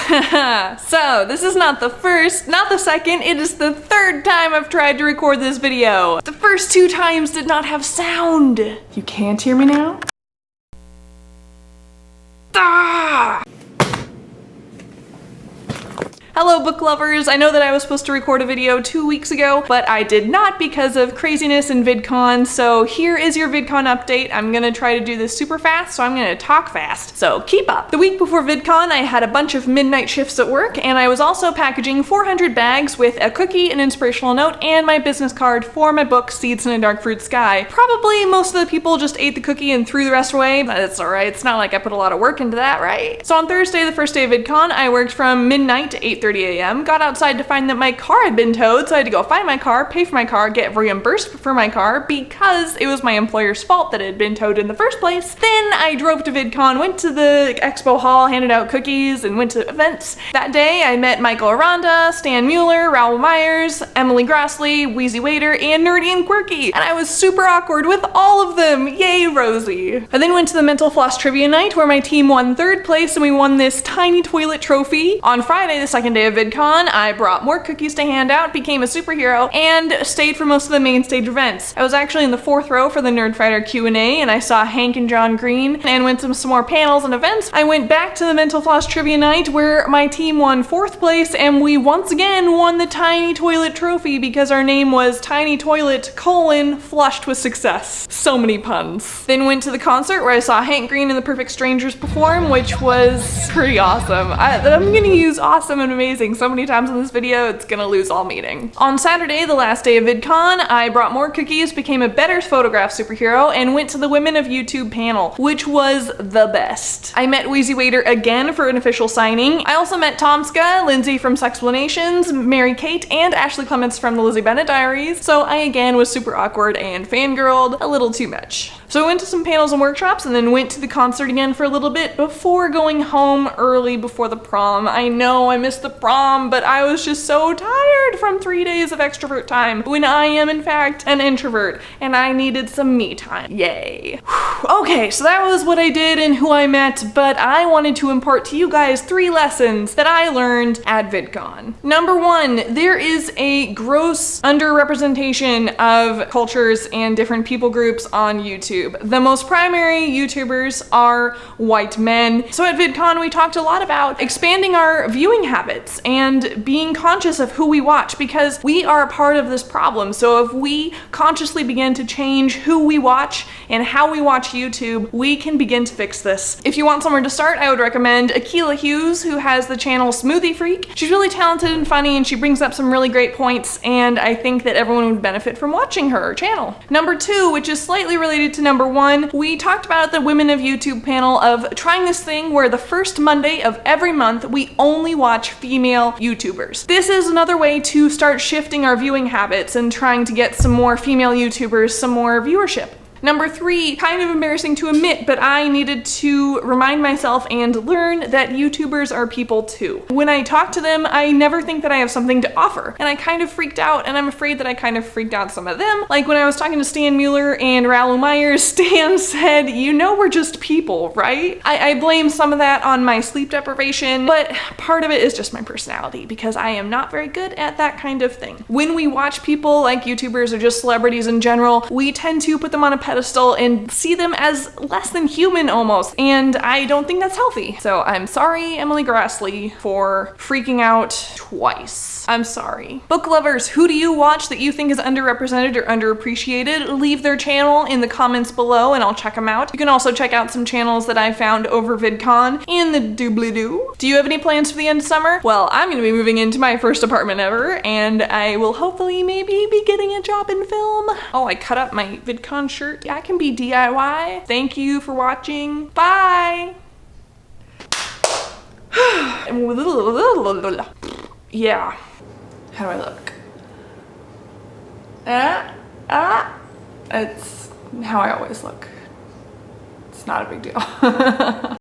So this is not the first, not the second, it is the third time I've tried to record this video. The first 2 times did not have sound. You can't hear me now? Ah! Hello book lovers! I know that I was supposed to record a video 2 weeks ago, but I did not because of craziness in VidCon, so here is your VidCon update. I'm gonna try to do this super fast, so I'm gonna talk fast, so keep up. The week before VidCon, I had a bunch of midnight shifts at work, and I was also packaging 400 bags with a cookie, an inspirational note, and my business card for my book, Seeds in a Dark Fruit Sky. Probably most of the people just ate the cookie and threw the rest away, but it's alright. It's not like I put a lot of work into that, right? So on Thursday, the first day of VidCon, I worked from midnight to 8:30 a.m. Got outside to find that my car had been towed, so I had to go find my car, pay for my car, get reimbursed for my car because it was my employer's fault that it had been towed in the first place. Then I drove to VidCon, went to the expo hall, handed out cookies, and went to events. That day I met Michael Aranda, Stan Mueller, Raoul Myers, Emily Grassley, Wheezy Waiter, and Nerdy and Quirky, and I was super awkward with all of them. Yay, Rosie. I then went to the Mental Floss Trivia Night where my team won 3rd place and we won this tiny toilet trophy. On Friday, the second day of VidCon, I brought more cookies to hand out, became a superhero, and stayed for most of the main stage events. I was actually in the 4th row for the Nerdfighter Q&A, and I saw Hank and John Green, and went to some more panels and events. I went back to the Mental Floss Trivia Night where my team won 4th place, and we once again won the Tiny Toilet Trophy because our name was Tiny Toilet, flushed with success. So many puns. Then went to the concert where I saw Hank Green and the Perfect Strangers perform, which was pretty awesome. I'm gonna use awesome and amazing so many times in this video, it's gonna lose all meaning. On Saturday, the last day of VidCon, I brought more cookies, became a better photograph superhero, and went to the Women of YouTube panel, which was the best. I met Wheezy Waiter again for an official signing. I also met Tomska, Lindsay from Sexplanations, Mary Kate, and Ashley Clements from the Lizzie Bennett Diaries, so I again was super awkward and fangirled a little too much. So I went to some panels and workshops and then went to the concert again for a little bit before going home early before the prom. I know I missed the prom, but I was just so tired from 3 days of extrovert time when I am in fact an introvert and I needed some me time. Yay. Okay, so that was what I did and who I met, but I wanted to impart to you guys 3 lessons that I learned at VidCon. Number 1, there is a gross underrepresentation of cultures and different people groups on YouTube. The most primary YouTubers are white men. So at VidCon we talked a lot about expanding our viewing habits and being conscious of who we watch because we are a part of this problem. So if we consciously begin to change who we watch and how we watch YouTube, we can begin to fix this. If you want somewhere to start, I would recommend Akilah Hughes, who has the channel Smoothie Freak. She's really talented and funny and she brings up some really great points, and I think that everyone would benefit from watching her channel. Number 2, which is slightly related to number 1, we talked about at the Women of YouTube panel of trying this thing where the first Monday of every month we only watch female YouTubers. This is another way to start shifting our viewing habits and trying to get some more female YouTubers some more viewership. Number 3, kind of embarrassing to admit, but I needed to remind myself and learn that YouTubers are people too. When I talk to them, I never think that I have something to offer, and I kind of freaked out, and I'm afraid that I kind of freaked out some of them. Like when I was talking to Stan Mueller and Raoul Myers, Stan said, "You know we're just people, right?" I blame some of that on my sleep deprivation, but part of it is just my personality because I am not very good at that kind of thing. When we watch people like YouTubers or just celebrities in general, we tend to put them on a pedestal and see them as less than human almost, and I don't think that's healthy. So I'm sorry, Emily Grassley, for freaking out twice. I'm sorry. Book lovers, who do you watch that you think is underrepresented or underappreciated? Leave their channel in the comments below and I'll check them out. You can also check out some channels that I found over VidCon in the doobly-doo. Do you have any plans for the end of summer? Well, I'm gonna be moving into my first apartment ever, and I will hopefully maybe be getting a job in film. Oh, I cut up my VidCon shirt. I can be DIY. Thank you for watching. Bye. Yeah. How do I look? It's how I always look. It's not a big deal.